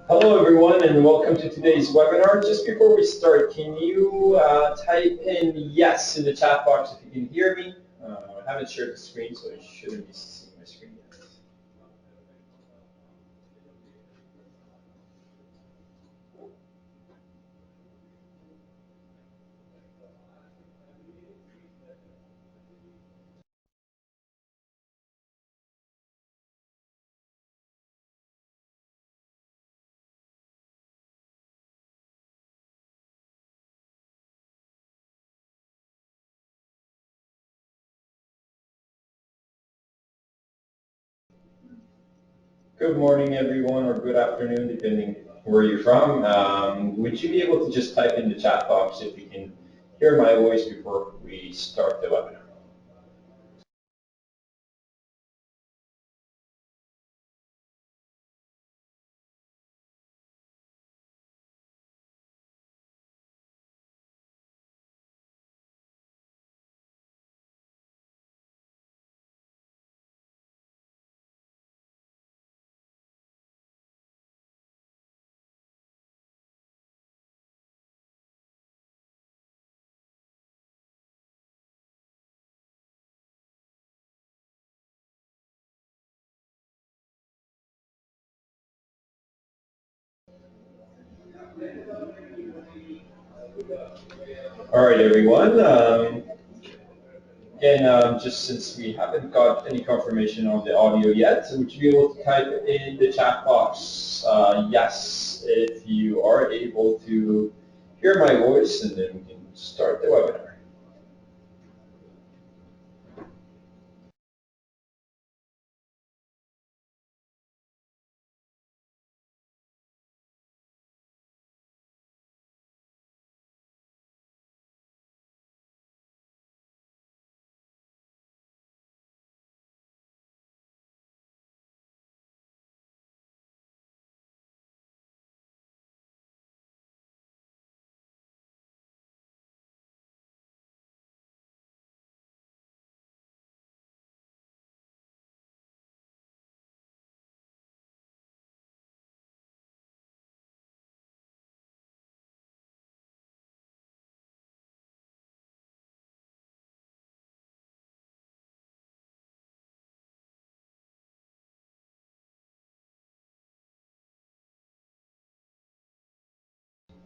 Hello everyone and welcome to today's webinar. Just before we start, can you type in yes in the chat box if you can hear me? I haven't shared the screen, so I shouldn't be seeing my screen yet. Good morning everyone, or good afternoon, depending where you're from. Would you be able to just type in the chat box if you can hear my voice before we start the webinar? All right everyone. Again, just since we haven't got any confirmation on the audio yet, would you be able to type in the chat box yes if you are able to hear my voice, and then we can start the webinar.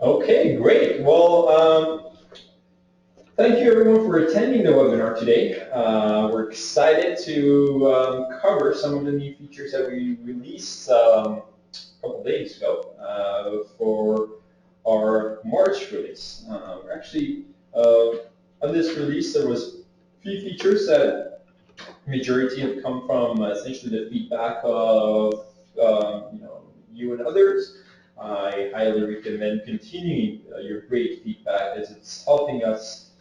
Okay, great. Well, thank you everyone for attending the webinar today. We're excited to cover some of the new features that we released a couple days ago for our March release. Actually, on this release, there was a few features that majority have come from essentially the feedback of you and others. I highly recommend continuing your great feedback as it's helping us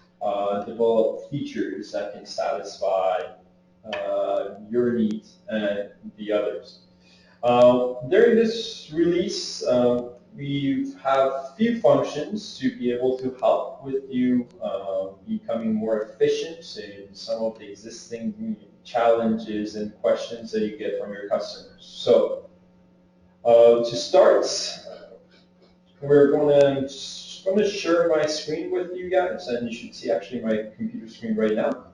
develop features that can satisfy your needs and the others. During this release, we have few functions to be able to help with you becoming more efficient in some of the existing challenges and questions that you get from your customers. So to start, we're going to share my screen with you guys, and you should see actually my computer screen right now.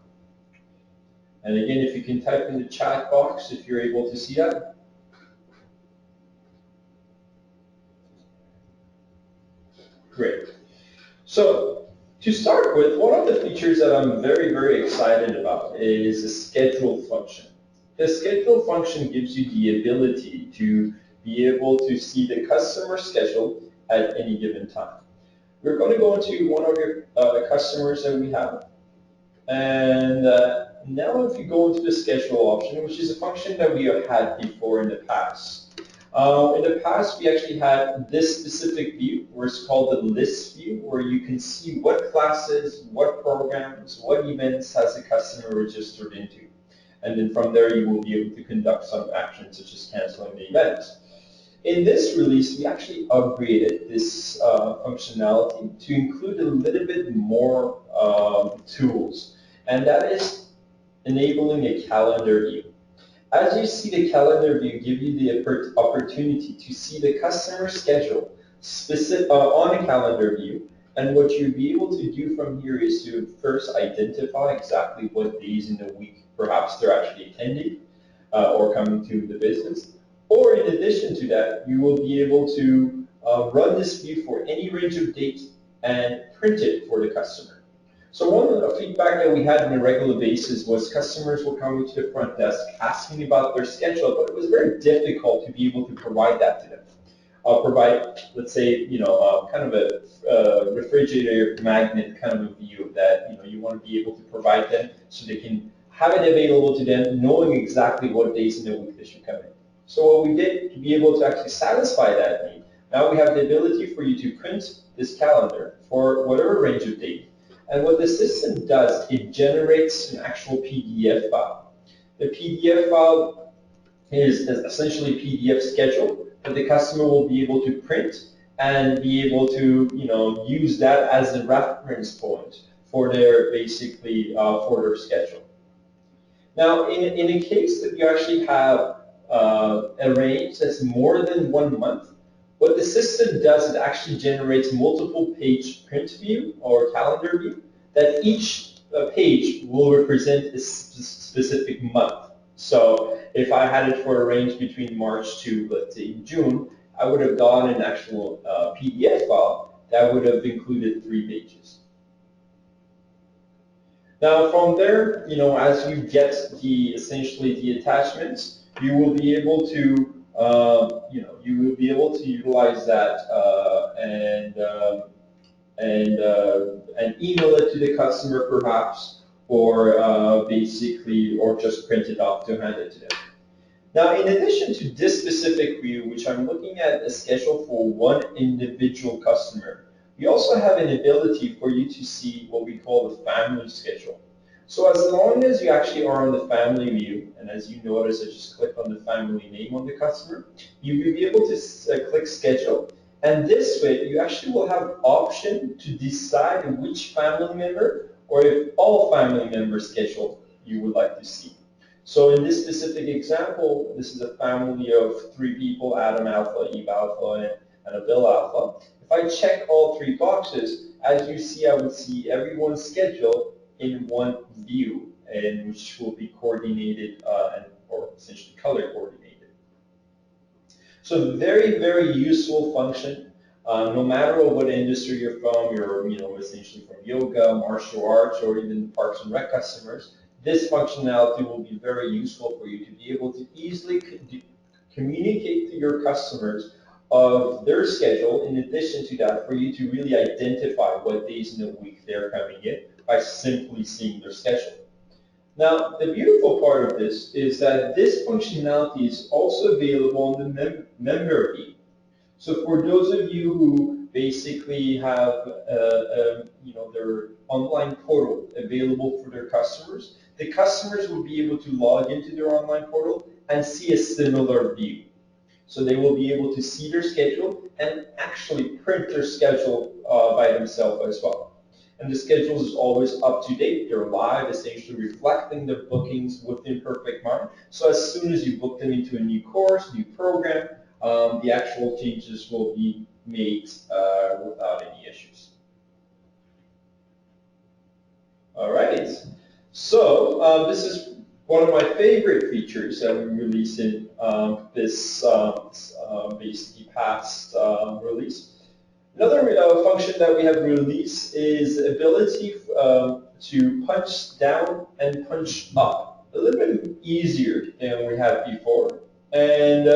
And again, if you can type in the chat box if you're able to see that. Great. So to start with, one of the features that I'm very, very excited about is the schedule function. The schedule function gives you the ability to be able to see the customer schedule at any given time. We're going to go into one of your customers that we have. And now if you go into the schedule option, which is a function that we have had before in the past. In the past, we actually had this specific view, where it's called the list view, where you can see what classes, what programs, what events has the customer registered into. And then from there, you will be able to conduct some actions such as canceling the event. In this release, we actually upgraded this functionality to include a little bit more tools, and that is enabling a calendar view. As you see, the calendar view give you the opportunity to see the customer schedule on a calendar view. And what you'll be able to do from here is to first identify exactly what days in the week perhaps they're actually attending or coming to the business. Or in addition to that, you will be able to run this view for any range of dates and print it for the customer. So one of the feedback that we had on a regular basis was customers were coming to the front desk asking about their schedule, but it was very difficult to be able to provide that to them. Provide, let's say, kind of a refrigerator magnet kind of a view that you want to be able to provide them so they can have it available to them, knowing exactly what days in the week they should come in. So what we did to be able to actually satisfy that need, now we have the ability for you to print this calendar for whatever range of date. And what the system does, it generates an actual PDF file. The PDF file is essentially a PDF schedule that the customer will be able to print and be able to use that as a reference point for their for their schedule. Now, in a case that you actually have a range that's more than 1 month, what the system does, it actually generates multiple page print view or calendar view that each page will represent a specific month. So if I had it for a range between March to, let's say, June, I would have gotten an actual PDF file that would have included 3 pages. Now from there, as you get essentially the attachments, you will be able to utilize that and email it to the customer perhaps, or or just print it off to hand it to them. Now, in addition to this specific view, which I'm looking at a schedule for one individual customer, we also have an ability for you to see what we call the family schedule. So as long as you actually are on the family view, and as you notice, I just click on the family name on the customer, you will be able to click schedule. And this way, you actually will have option to decide which family member or if all family members schedule you would like to see. So in this specific example, this is a family of 3 people, Adam Alpha, Eve Alpha, and a Bill Alpha. If I check all 3 boxes, as you see, I would see everyone's schedule in one view, and which will be coordinated or essentially color coordinated. So very, very useful function. No matter what industry you're from, you're essentially from yoga, martial arts, or even Parks and Rec customers, this functionality will be very useful for you to be able to easily communicate to your customers of their schedule. In addition to that, for you to really identify what days in the week they're coming in by simply seeing their schedule. Now, the beautiful part of this is that this functionality is also available on the member view. So for those of you who basically have their online portal available for their customers, the customers will be able to log into their online portal and see a similar view. So they will be able to see their schedule and actually print their schedule by themselves as well. And the schedule is always up to date. They're live, essentially reflecting their bookings within PerfectMind. So as soon as you book them into a new course, new program, the actual changes will be made without any issues. All right. So this is one of my favorite features that we released in this basically past release. Another function that we have released is ability to punch down and punch up. A little bit easier than we had before. And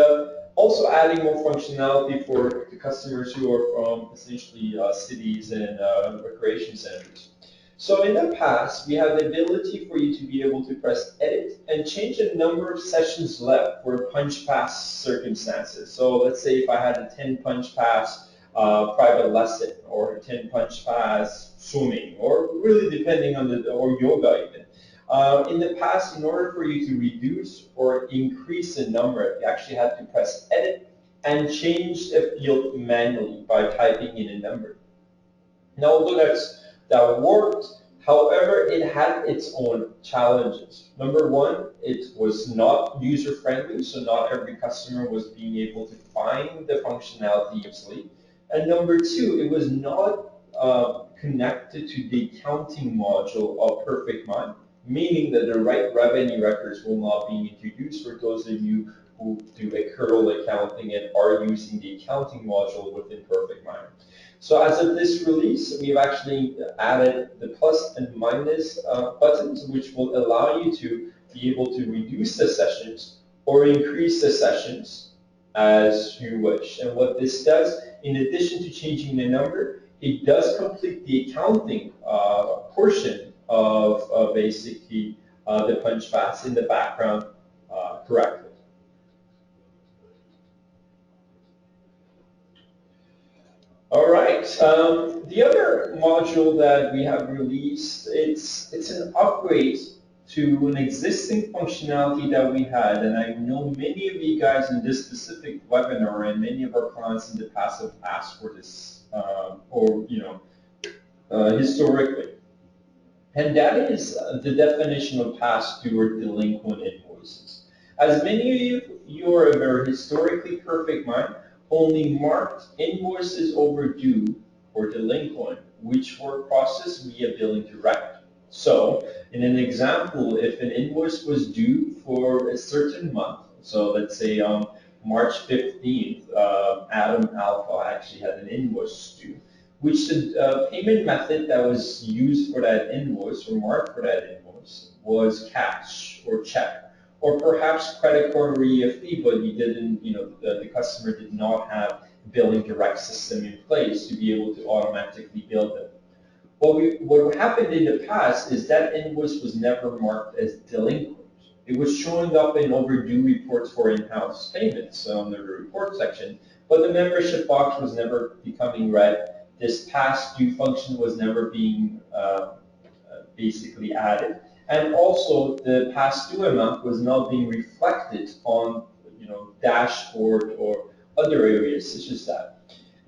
also adding more functionality for the customers who are from essentially cities and recreation centers. So in the past, we had the ability for you to be able to press edit and change the number of sessions left for punch pass circumstances. So let's say if I had a 10 punch pass private lesson, or 10 punch pass swimming, or really depending on or yoga even. In the past, in order for you to reduce or increase the number, you actually had to press edit and change the field manually by typing in a number. Now, although that worked, However, it had its own challenges. Number one, it was not user-friendly, so not every customer was being able to find the functionality easily. And number two, it was not connected to the accounting module of PerfectMind, meaning that the right revenue records will not be introduced for those of you who do a curl accounting and are using the accounting module within PerfectMind. So as of this release, we've actually added the plus and minus buttons, which will allow you to be able to reduce the sessions or increase the sessions as you wish. And what this does, in addition to changing the number, it does complete the accounting portion of basically the punch pass in the background correctly. All right. The other module that we have released, it's an upgrade to an existing functionality that we had, and I know many of you guys in this specific webinar and many of our clients in the past have asked for this, or historically, and that is the definition of past due or delinquent invoices. As many of you are aware, historically, PerfectMind only marked invoices overdue or delinquent, which were processed via billing direct. So, in an example, if an invoice was due for a certain month, so let's say on March 15th, Adam Alpha actually had an invoice due, which the payment method that was used for that invoice or marked for that invoice was cash or check, or perhaps credit card or EFT, but you didn't, the customer did not have billing direct system in place to be able to automatically bill them. What happened in the past is that invoice was never marked as delinquent. It was showing up in overdue reports for in-house payments on the report section, but the membership box was never becoming red. This past due function was never being basically added. And also the past due amount was not being reflected on dashboard or other areas such as that.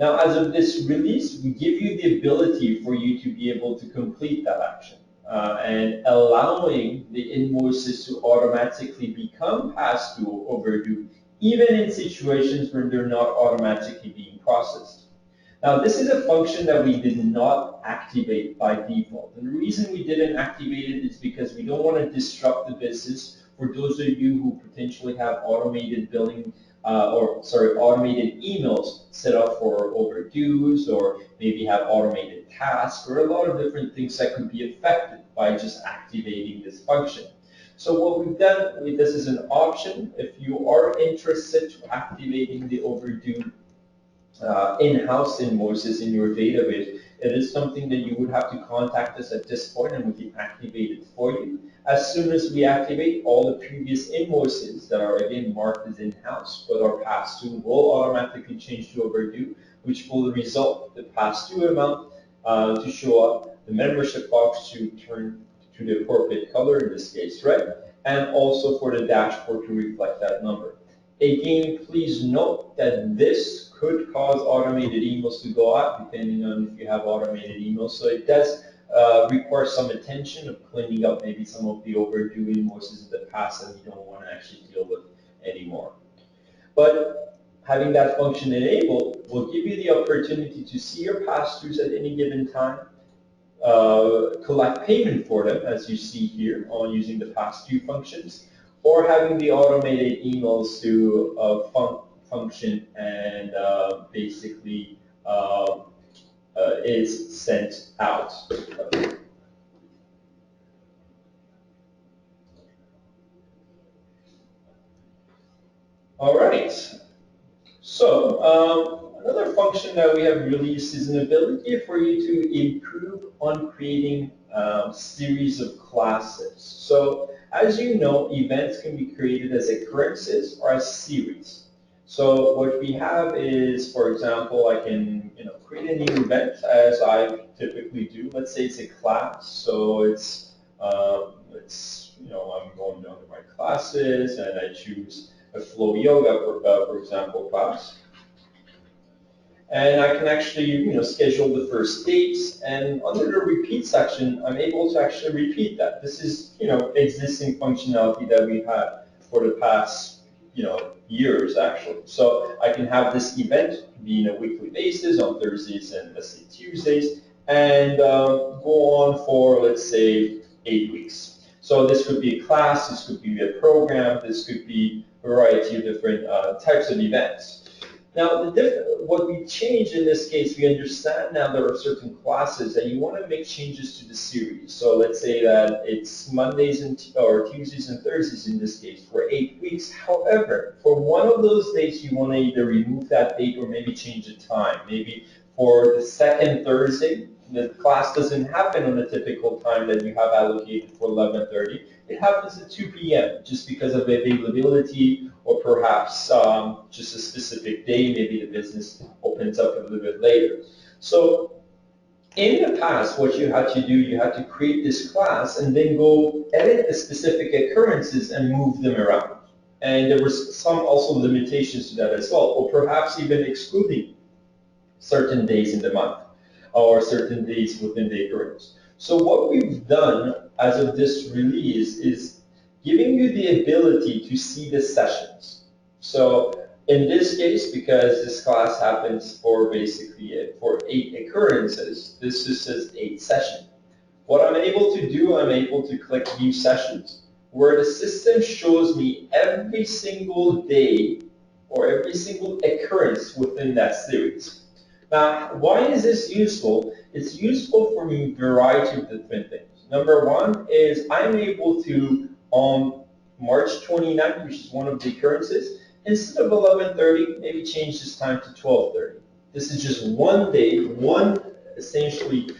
Now, as of this release, we give you the ability for you to be able to complete that action and allowing the invoices to automatically become past due or overdue, even in situations where they're not automatically being processed. Now, this is a function that we did not activate by default. And the reason we didn't activate it is because we don't want to disrupt the business for those of you who potentially have automated billing automated emails set up for overdues, or maybe have automated tasks, or a lot of different things that could be affected by just activating this function. So what we've done with this is an option. If you are interested to activating the overdue in-house invoices in your database, it is something that you would have to contact us at this point and we can activate it for you. As soon as we activate, all the previous invoices that are again marked as in-house but are past due will automatically change to overdue, which will result the past due amount to show up, the membership box to turn to the appropriate color, in this case red, and also for the dashboard to reflect that number. Again, please note that this could cause automated emails to go out, depending on if you have automated emails. So it does require some attention of cleaning up maybe some of the overdue invoices in the past that you don't want to actually deal with anymore. But having that function enabled will give you the opportunity to see your past dues at any given time, collect payment for them, as you see here on using the past due functions, or having the automated emails to function and basically is sent out. All right. So another function that we have released is an ability for you to improve on creating series of classes. So as you know, events can be created as occurrences or as series. So what we have is, for example, I can create a new event as I typically do. Let's say it's a class. So I'm going down to my classes and I choose a flow yoga, for example, class. And I can actually, schedule the first dates, and under the repeat section, I'm able to actually repeat that. This is, existing functionality that we've had for the past, years actually. So I can have this event be on a weekly basis on Thursdays and let's say Tuesdays, and go on for let's say 8 weeks. So this could be a class, this could be a program, this could be a variety of different types of events. Now, what we change in this case, we understand now there are certain classes that you want to make changes to the series. So let's say that it's Mondays or Tuesdays and Thursdays in this case for 8 weeks. However, for one of those days, you want to either remove that date or maybe change the time. Maybe for the second Thursday, the class doesn't happen on the typical time that you have allocated for 11:30. It happens at 2 p.m. just because of availability, or perhaps just a specific day, maybe the business opens up a little bit later. So in the past, what you had to do, you had to create this class and then go edit the specific occurrences and move them around. And there was some also limitations to that as well, or perhaps even excluding certain days in the month or certain days within the occurrence. So what we've done as of this release is giving you the ability to see the sessions. So in this case, because this class happens for basically for 8 occurrences, this just says 8 sessions. What I'm able to do, I'm able to click View Sessions, where the system shows me every single day or every single occurrence within that series. Now, why is this useful? It's useful for a variety of different things. Number one is I'm able to, on March 29th, which is one of the occurrences, instead of 11:30, maybe change this time to 12:30. This is just one day, one essentially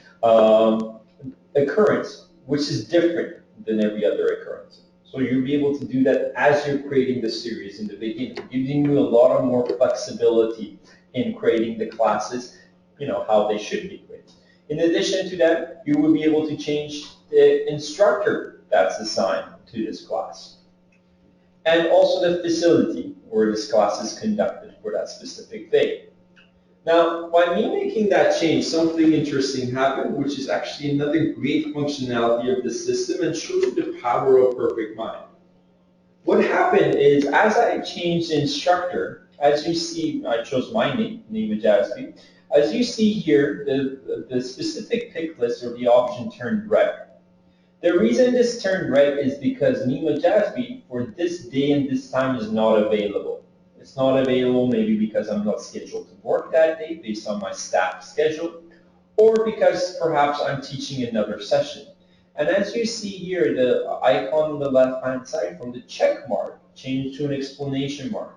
occurrence, which is different than every other occurrence. So you'll be able to do that as you're creating the series in the beginning, giving you a lot of more flexibility in creating the classes, how they should be created. In addition to that, you will be able to change the instructor that's assigned to this class, and also the facility where this class is conducted for that specific day. Now, by me making that change, something interesting happened, which is actually another great functionality of the system and shows you the power of PerfectMind. What happened is, as I changed the instructor, as you see, I chose my name, Nima Jazbi. As you see here, the specific pick list or the option turned red. The reason this turned red is because Nima Jazbi for this day and this time is not available. It's not available maybe because I'm not scheduled to work that day based on my staff schedule, or because perhaps I'm teaching another session. And as you see here, the icon on the left-hand side from the check mark changed to an exclamation mark.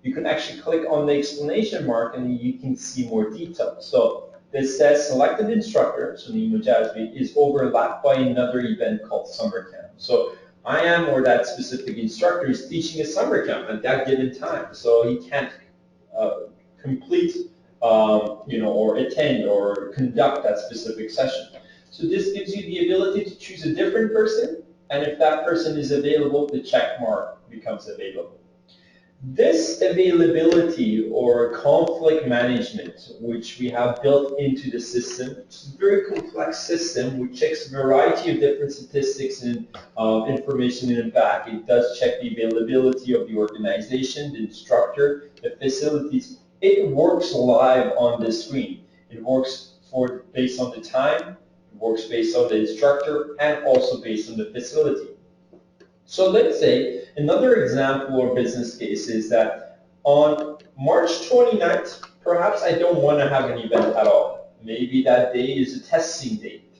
You can actually click on the exclamation mark and you can see more detail. So this says selected instructor, so Nima Jazbi, is overlapped by another event called summer camp. So I am, or that specific instructor is teaching a summer camp at that given time. So he can't complete, or attend or conduct that specific session. So this gives you the ability to choose a different person, and if that person is available, the check mark becomes available. This availability or conflict management, which we have built into the system, it's a very complex system which checks a variety of different statistics and information in the back. It does check the availability of the organization, the instructor, the facilities. It works live on the screen. It works based on the time, it works based on the instructor, and also based on the facility. So let's say another example or business case is that on March 29th, perhaps I don't want to have an event at all. Maybe that day is a testing date,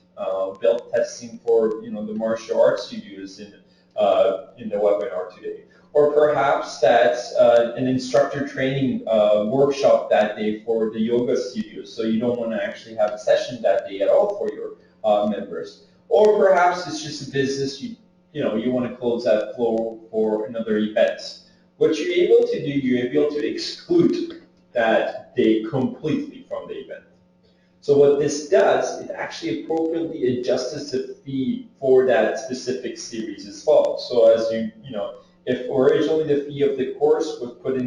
built testing for the martial arts studios in the webinar today. Or perhaps that's an instructor training workshop that day for the yoga studios, so you don't want to actually have a session that day at all for your members. Or perhaps it's just a business you want to close that flow for another event. What you're able to do, you're able to exclude that day completely from the event. So what this does, it actually appropriately adjusts the fee for that specific series as well. So as if originally the fee of the course was put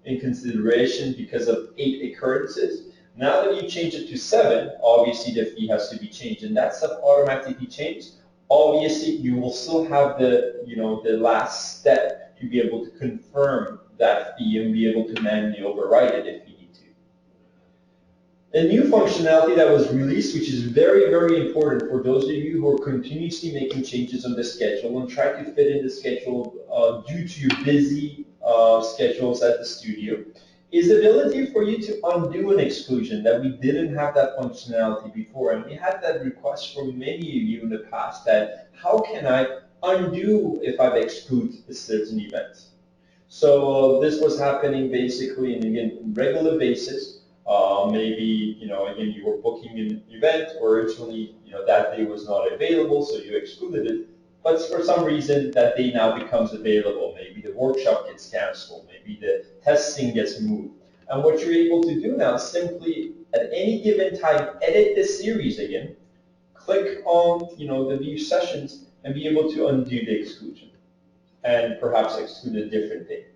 in consideration because of 8 occurrences. Now that you change it to 7, obviously the fee has to be changed, and that stuff automatically changed. Obviously, you will still have the last step to be able to confirm that fee and be able to manually override it if you need to. A new functionality that was released, which is very, very important for those of you who are continuously making changes on the schedule and try to fit in the schedule due to your busy schedules at the studio, is the ability for you to undo an exclusion that we didn't have that functionality before. And we had that request from many of you in the past that how can I undo if I've excluded a certain event? So this was happening basically in regular basis. Maybe, again, you were booking an event or originally, that day was not available, so you excluded it. But for some reason, that day now becomes available. Maybe the workshop gets canceled. Maybe the testing gets moved. And what you're able to do now is simply, at any given time, edit the series again, click on, the view sessions, and be able to undo the exclusion and perhaps exclude a different day.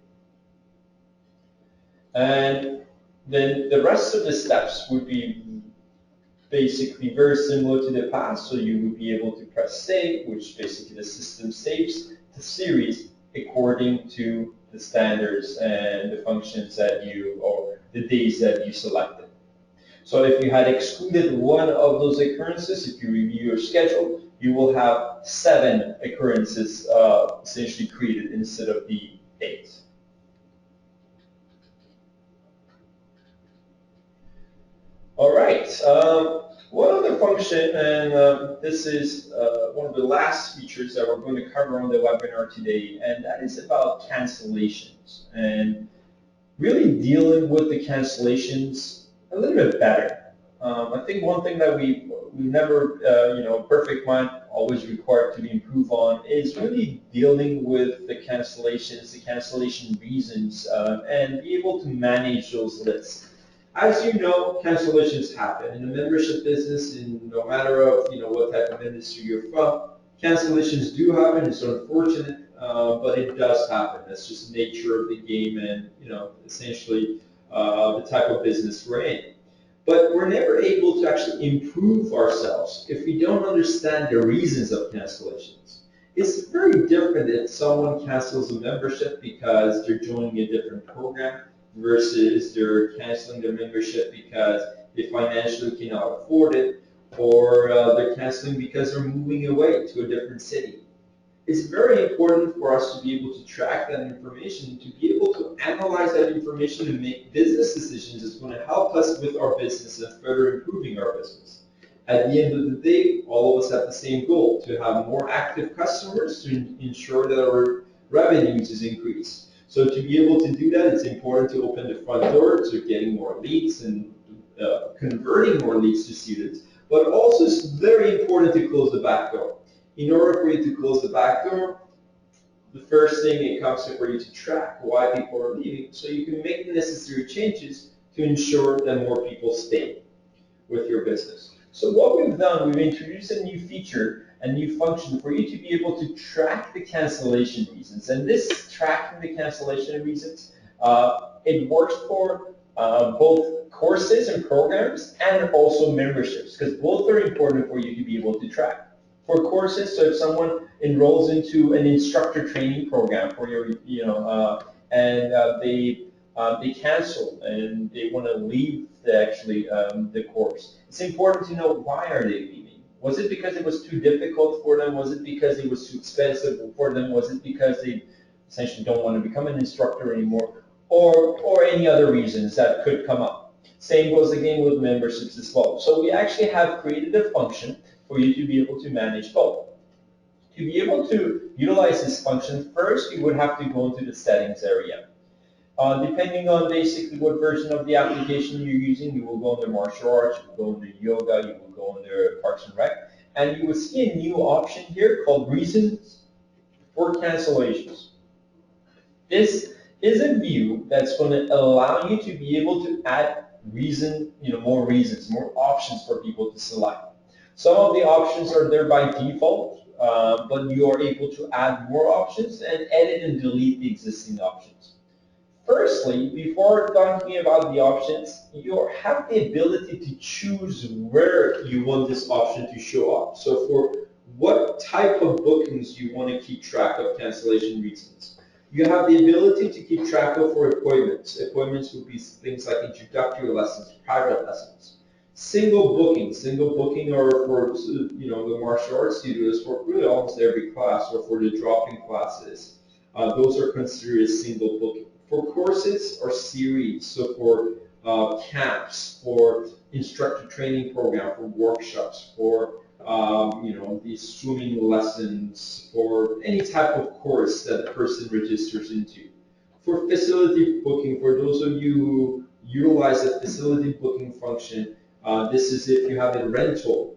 And then the rest of the steps would be basically very similar to the past. So you would be able to press save, which basically the system saves the series according to the standards and the functions that or the days that you selected. So if you had excluded one of those occurrences, if you review your schedule, you will have 7 occurrences essentially created instead of the 8. All right. One other function, and this is one of the last features that we're going to cover on the webinar today, and that is about cancellations and really dealing with the cancellations a little bit better. I think one thing that we never, PerfectMind always required to improve on is really dealing with the cancellations, the cancellation reasons, and be able to manage those lists. As you know, cancellations happen in the membership business, in no matter of what type of industry you're from. Cancellations do happen. It's unfortunate, but it does happen. That's just the nature of the game, and essentially the type of business we're in. But we're never able to actually improve ourselves if we don't understand the reasons of cancellations. It's very different if someone cancels a membership because they're joining a different program versus they're canceling their membership because they financially cannot afford it, or they're canceling because they're moving away to a different city. It's very important for us to be able to track that information, to be able to analyze that information and make business decisions that's going to help us with our business and further improving our business. At the end of the day, all of us have the same goal, to have more active customers to ensure that our revenues is increased. So to be able to do that, it's important to open the front door to getting more leads and converting more leads to students. But also it's very important to close the back door. In order for you to close the back door, the first thing it comes to for you to track why people are leaving, so you can make the necessary changes to ensure that more people stay with your business. So what we've done, we've introduced a new feature, a new function for you to be able to track the cancellation reasons. And this tracking the cancellation reasons, it works for both courses and programs and also memberships, because both are important for you to be able to track. For courses, so if someone enrolls into an instructor training program for your, and they cancel and they want to leave the course. It's important to know why are they leaving. Was it because it was too difficult for them? Was it because it was too expensive for them? Was it because they essentially don't want to become an instructor anymore? Or any other reasons that could come up. Same goes again with memberships as well. So we actually have created a function for you to be able to manage both. To be able to utilize this function, first you would have to go into the settings area. Depending on basically what version of the application you're using, you will go under martial arts, you will go under yoga, you will go under Parks and Rec, and you will see a new option here called reasons for cancellations. This is a view that's going to allow you to be able to add more reasons, more options for people to select. Some of the options are there by default, but you are able to add more options and edit and delete the existing options. Firstly, before talking about the options, you have the ability to choose where you want this option to show up. So for what type of bookings you want to keep track of cancellation reasons. You have the ability to keep track of for appointments. Appointments would be things like introductory lessons, private lessons. Single booking or for the martial arts studios for really almost every class or for the drop-in classes. Those are considered as single booking. For courses or series, so for camps, for instructor training program, for workshops, for these swimming lessons, for any type of course that a person registers into. For facility booking, for those of you who utilize the facility booking function, this is if you have a rental,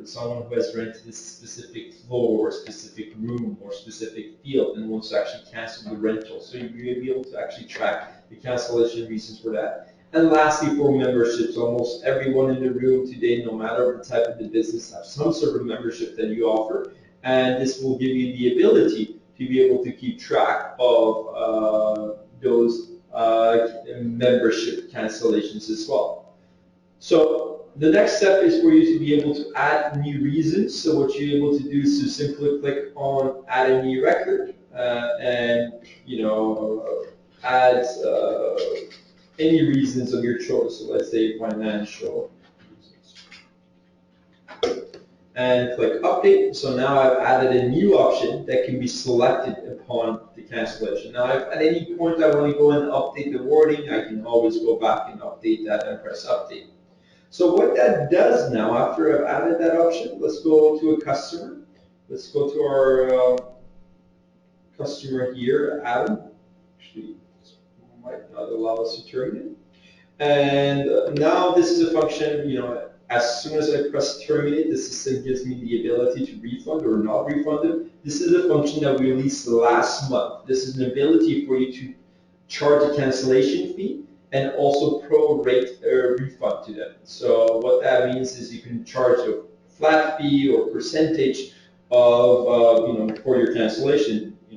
someone who has rented a specific floor, or specific room, or specific field and wants to actually cancel the rental. So you'll be able to actually track the cancellation reasons for that. And lastly, for memberships, almost everyone in the room today, no matter the type of the business, have some sort of membership that you offer. And this will give you the ability to be able to keep track of those membership cancellations as well. So the next step is for you to be able to add new reasons. So what you're able to do is to simply click on add a new record and add any reasons of your choice. So let's say financial reasons. And click update. So now I've added a new option that can be selected upon the cancellation. Now if at any point I want to go and update the wording, I can always go back and update that and press update. So what that does now, after I've added that option, let's go to a customer. Let's go to our customer here, Adam. Actually, this might not allow us to terminate. And now this is a function, as soon as I press terminate, the system gives me the ability to refund or not refund it. This is a function that we released last month. This is an ability for you to charge a cancellation fee and also prorate a refund to them. So what that means is you can charge a flat fee or percentage of for your cancellation. A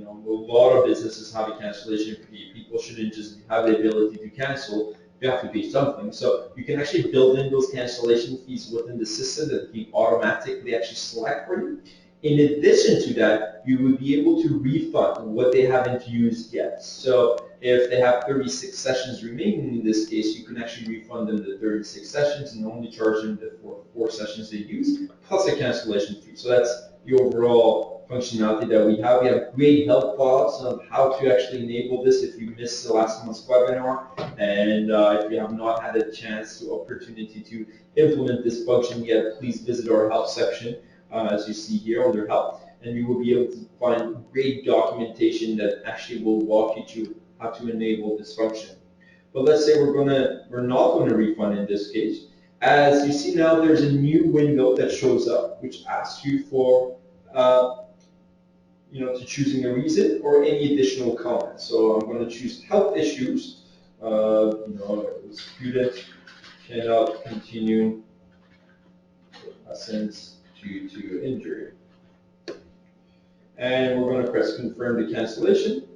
lot of businesses have a cancellation fee. People shouldn't just have the ability to cancel. You have to pay something. So you can actually build in those cancellation fees within the system that you automatically actually select for you. In addition to that, you would be able to refund what they haven't used yet. So if they have 36 sessions remaining in this case, you can actually refund them the 36 sessions and only charge them the four sessions they used, plus a cancellation fee. So that's the overall functionality that we have. We have great help files on how to actually enable this if you missed the last month's webinar, and if you have not had a chance or opportunity to implement this function yet, please visit our help section, as you see here under help, and you will be able to find great documentation that actually will walk you through how to enable this function. But let's say we're not going to refund in this case. As you see now, there's a new window that shows up, which asks you for to choosing a reason or any additional comments. So I'm going to choose health issues. Student cannot continue lessons due to injury. And we're going to press confirm the cancellation.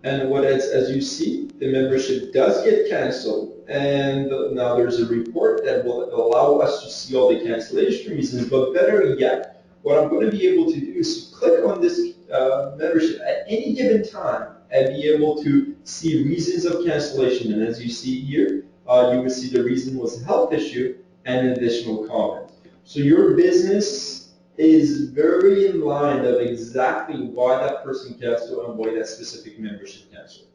And as you see, the membership does get canceled, and now there's a report that will allow us to see all the cancellation reasons. But better yet, what I'm going to be able to do is click on this membership at any given time and be able to see reasons of cancellation. And as you see here, you will see the reason was a health issue and an additional comment. So your business is very in line of exactly why that person canceled and why that specific membership canceled.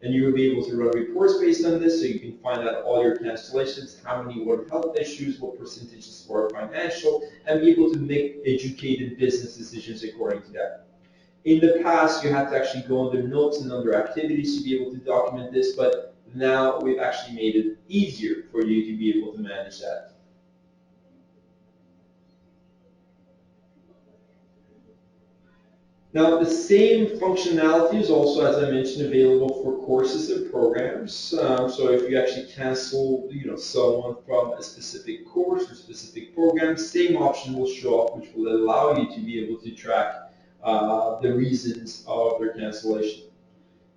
And you will be able to run reports based on this, so you can find out all your cancellations, how many were health issues, what percentages were financial, and be able to make educated business decisions according to that. In the past, you had to actually go under notes and under activities to be able to document this, but now we've actually made it easier for you to be able to manage that. Now, the same functionality is also, as I mentioned, available for courses and programs. So if you actually cancel, someone from a specific course or specific program, same option will show up, which will allow you to be able to track the reasons of their cancellation.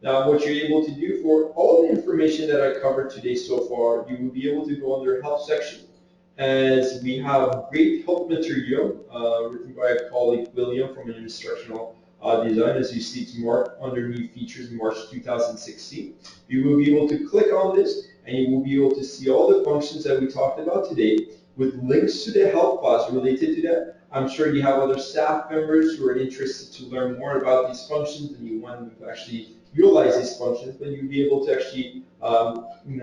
Now, what you're able to do for all the information that I covered today so far, you will be able to go under help section, as we have great help material written by a colleague, William, from an instructional design. As you see, it's marked under new features March 2016. You will be able to click on this and you will be able to see all the functions that we talked about today with links to the help class related to that. I'm sure you have other staff members who are interested to learn more about these functions and you want them to actually utilize these functions, but you'll be able to actually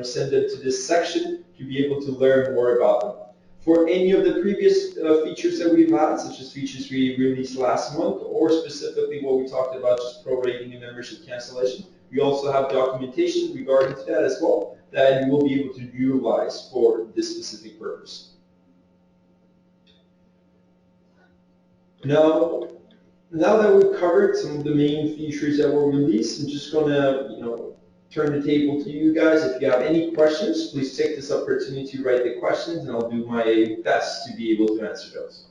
send them to this section to be able to learn more about them. For any of the previous features that we've had, such as features we released last month, or specifically what we talked about, just prorating a membership cancellation, we also have documentation regarding to that as well that you will be able to utilize for this specific purpose. Now, now that we've covered some of the main features that were released, I'm just going to, turn the table to you guys. If you have any questions, please take this opportunity to write the questions, and I'll do my best to be able to answer those.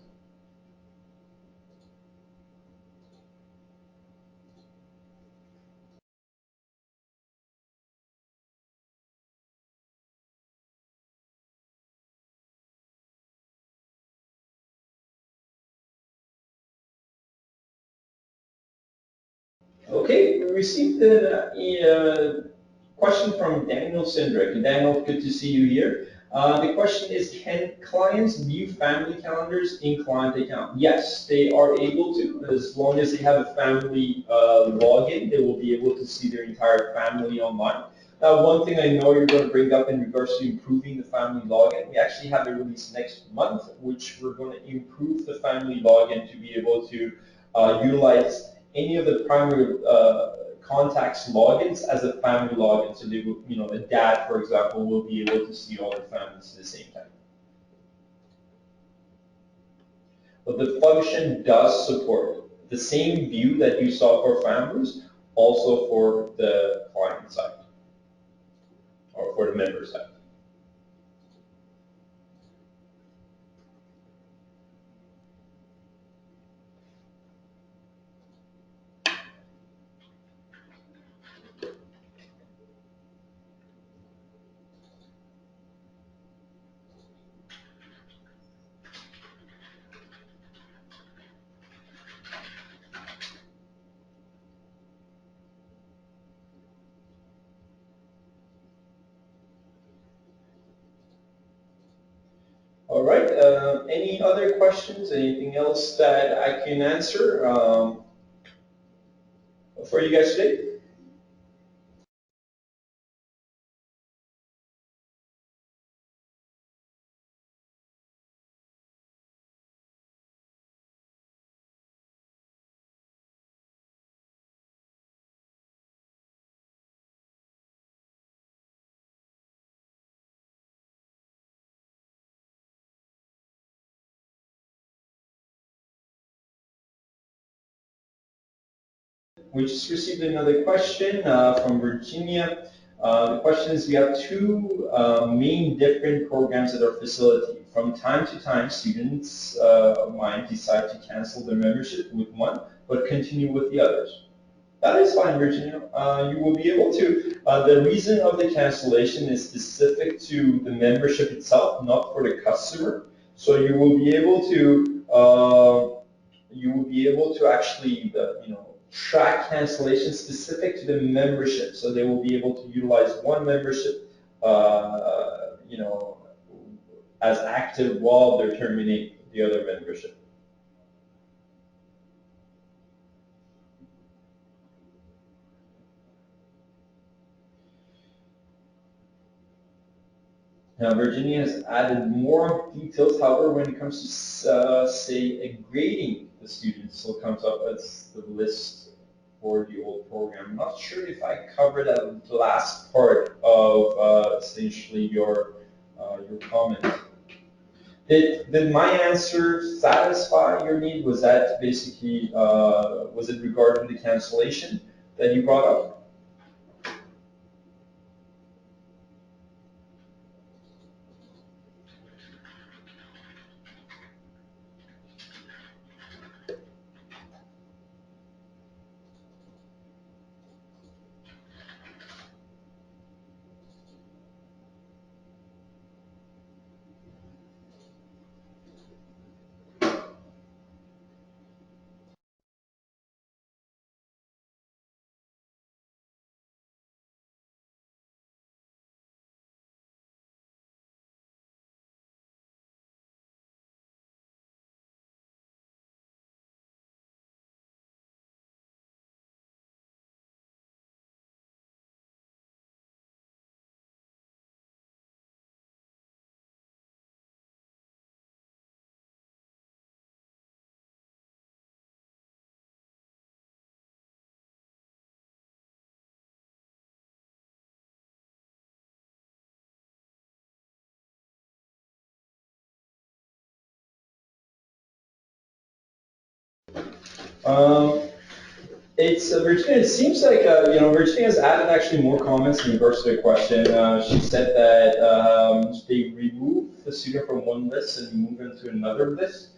Okay, we received a question from Daniel Sindrick. Daniel, good to see you here. The question is, can clients view family calendars in client account? Yes, they are able to. As long as they have a family login, they will be able to see their entire family online. Now, one thing I know you're going to bring up in regards to improving the family login, we actually have a release next month, which we're going to improve the family login to be able to utilize any of the primary contacts logins as a family login. So they will, a dad, for example, will be able to see all their families at the same time. But the function does support the same view that you saw for families, also for the client side or for the member side. All right. Any other questions? Anything else that I can answer for you guys today? We just received another question from Virginia. The question is, we have two main different programs at our facility. From time to time, students of mine decide to cancel their membership with one, but continue with the others. That is fine, Virginia. You will be able to. The reason of the cancellation is specific to the membership itself, not for the customer. So you will be able to actually, track cancellation specific to the membership. So they will be able to utilize one membership, as active while they're terminating the other membership. Now, Virginia has added more details. However, when it comes to, say, grading the students, still comes up as the list for the old program. I'm not sure if I covered that last part of essentially your comment. Did my answer satisfy your need? Was that basically, was it regarding the cancellation that you brought up? Um, It's Virginia. It seems like Virginia has added actually more comments in regards to the question. She said that they remove the student from one list and move them to another list.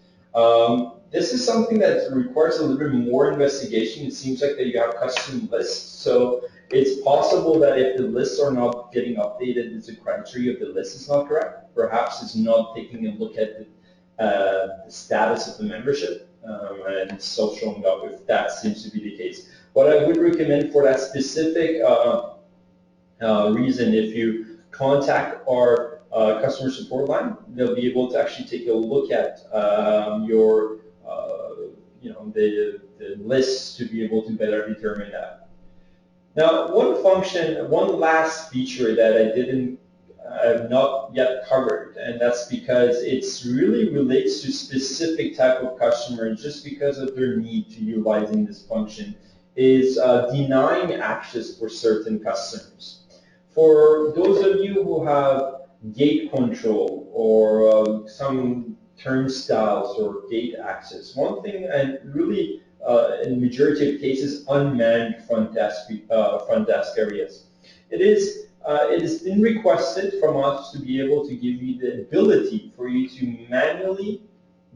This is something that requires a little bit more investigation. It seems like that you have custom lists, so it's possible that if the lists are not getting updated, the criteria of the list is not correct. Perhaps it's not taking a look at the status of the membership, and so showing up if that seems to be the case. What I would recommend for that specific reason, if you contact our customer support line, they'll be able to actually take a look at your, the lists to be able to better determine that. Now, one last feature that I didn't have not yet covered, and that's because it's really relates to specific type of customer just because of their need to utilizing this function, is denying access for certain customers. For those of you who have gate control or some turnstiles or gate access, one thing, and really in the majority of cases, unmanned front desk areas. It has been requested from us to be able to give you the ability for you to manually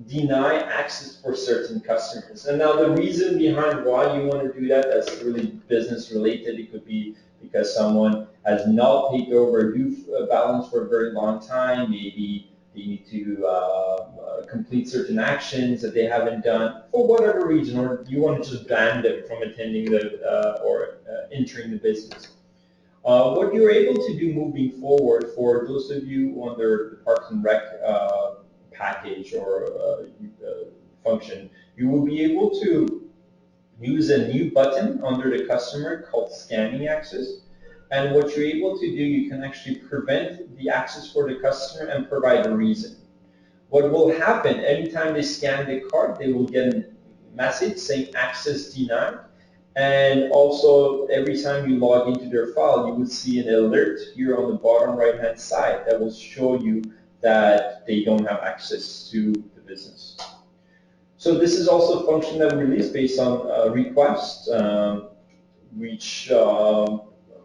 deny access for certain customers. And now the reason behind why you want to do that, that's really business related. It could be because someone has not paid their overdue balance for a very long time. Maybe they need to complete certain actions that they haven't done for whatever reason, or you want to just ban them from attending or entering the business. What you're able to do moving forward, for those of you under the Parks and Rec package or function, you will be able to use a new button under the customer called scanning access. And what you're able to do, you can actually prevent the access for the customer and provide a reason. What will happen anytime they scan the card, they will get a message saying access denied. And also, every time you log into their file, you will see an alert here on the bottom right-hand side that will show you that they don't have access to the business. So this is also a function that we released based on requests, which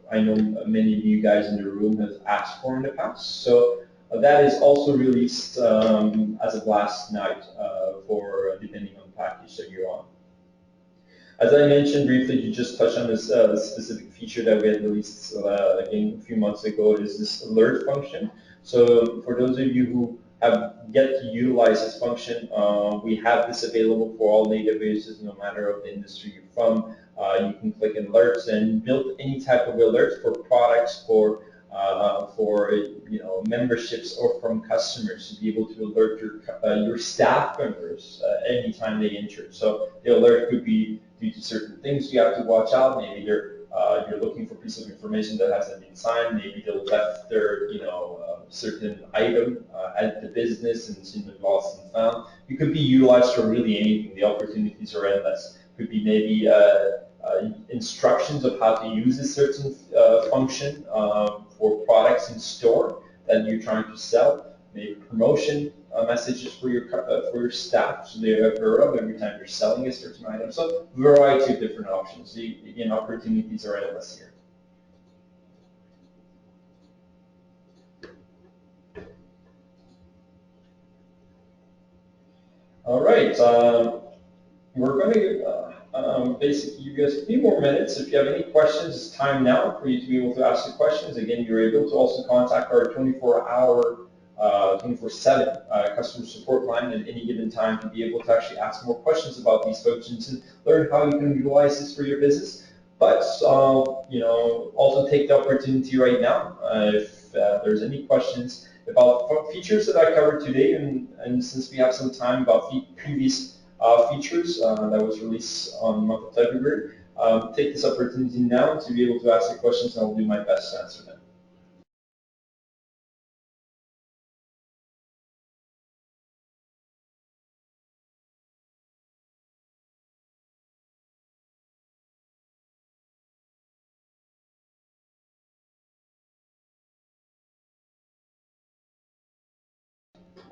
I know many of you guys in the room have asked for in the past. So that is also released as of last night for depending on the package that you're on. As I mentioned briefly, you just touched on this specific feature that we had released again a few months ago, is this alert function. So for those of you who have yet to utilize this function, we have this available for all databases, no matter of the industry you're from. You can click alerts and build any type of alerts for products, for memberships, or from customers to be able to alert your staff members anytime they enter. So the alert could be due to certain things you have to watch out. Maybe you're looking for a piece of information that hasn't been signed. Maybe they left their certain item at the business and it's been lost and found. It could be utilized for really anything. The opportunities are endless. Could be maybe instructions of how to use a certain function for products in store that you're trying to sell. Maybe promotion messages for your staff, so they have heard of every time you're selling a certain item. So a variety of different options. So again, opportunities are endless here. All right. We're going to basically give you guys a few more minutes. If you have any questions, it's time now for you to be able to ask the questions. Again, you're able to also contact our 24-hour, 24/7 customer support line at any given time to be able to actually ask more questions about these functions and learn how you can utilize this for your business. But also take the opportunity right now if there's any questions about features that I covered today, and since we have some time about previous features that was released on the month of February. Take this opportunity now to be able to ask the questions, and I'll do my best to answer them.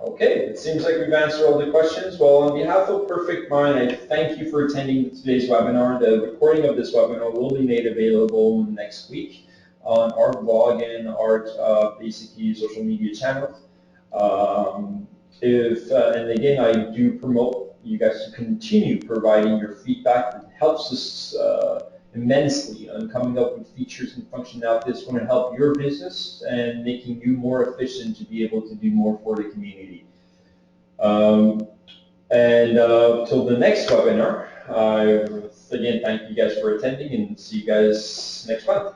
Okay, it seems like we've answered all the questions. Well, on behalf of Perfect Mind, I thank you for attending today's webinar. The recording of this webinar will be made available next week on our blog and our basically social media channels. And again, I do promote you guys to continue providing your feedback. It helps us immensely on coming up with features and functionality that's going to help your business and making you more efficient to be able to do more for the community. Till the next webinar, again, thank you guys for attending and see you guys next month.